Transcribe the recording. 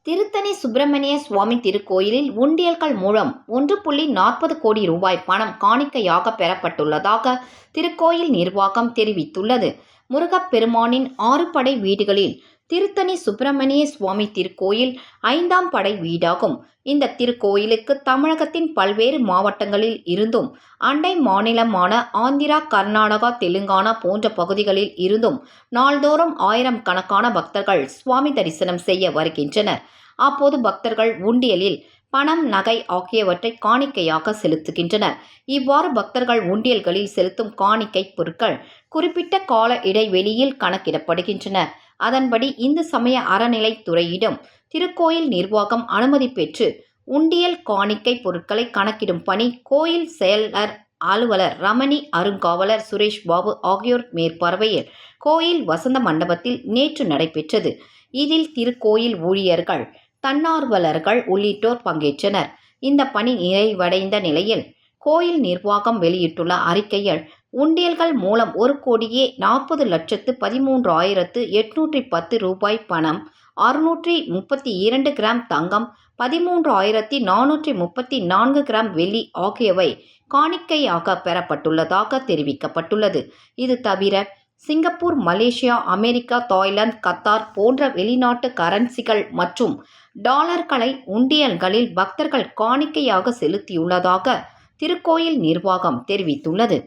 திருத்தணி சுப்பிரமணிய சுவாமி திருக்கோயிலில் உண்டியல்கள் மூலம் 1.40 கோடி ரூபாய் பணம் காணிக்கையாக பெறப்பட்டுள்ளதாக திருக்கோயில் நிர்வாகம் தெரிவித்துள்ளது. முருகப்பெருமானின் 6 படை வீடுகளில் திருத்தணி சுப்பிரமணிய சுவாமி திருக்கோயில் 5ஆம் படை வீடாகும். இந்த திருக்கோயிலுக்கு தமிழகத்தின் பல்வேறு மாவட்டங்களில் இருந்தும், அண்டை மாநிலமான ஆந்திரா, கர்நாடகா, தெலுங்கானா போன்ற பகுதிகளில் இருந்தும் நாள்தோறும் ஆயிரக்கணக்கான பக்தர்கள் சுவாமி தரிசனம் செய்ய வருகின்றனர். அப்போது பக்தர்கள் உண்டியலில் பணம், நகை ஆகியவற்றை காணிக்கையாக செலுத்துகின்றனர். இவ்வாறு பக்தர்கள் உண்டியல்களில் செலுத்தும் காணிக்கை பொருட்கள் குறிப்பிட்ட கால இடைவெளியில் கணக்கிடப்படுகின்றன. அதன்படி இந்து சமய அறநிலைத்துறையிடம் திருக்கோயில் நிர்வாகம் அனுமதி பெற்று உண்டியல் காணிக்கை பொருட்களை கணக்கிடும் பணி கோயில் செயலர் அலுவலர் ரமணி, அருங்காவலர் சுரேஷ் பாபு ஆகியோர் மேற்பார்வையில் கோயில் வசந்த மண்டபத்தில் நேற்று நடைபெற்றது. இதில் திருக்கோயில் ஊழியர்கள், தன்னார்வலர்கள் உள்ளிட்டோர் பங்கேற்றனர். இந்த பணி நிறைவடைந்த நிலையில் கோயில் நிர்வாகம் வெளியிட்டுள்ள அறிக்கையில், உண்டியல்கள் மூலம் 1,40,13,810 ரூபாய் பணம், 632 கிராம் தங்கம், 13,434 கிராம் வெள்ளி ஆகியவை காணிக்கையாக பெறப்பட்டுள்ளதாக தெரிவிக்கப்பட்டுள்ளது. இது தவிர Singapore, Malaysia, America, Thailand, Qatar போன்ற வெளிநாட்டு கரன்சிகள் மற்றும் டாலர்களை உண்டியல்களில் பக்தர்கள் காணிக்கையாக செலுத்தியுள்ளதாக திருக்கோயில் நிர்வாகம் தெரிவித்துள்ளது.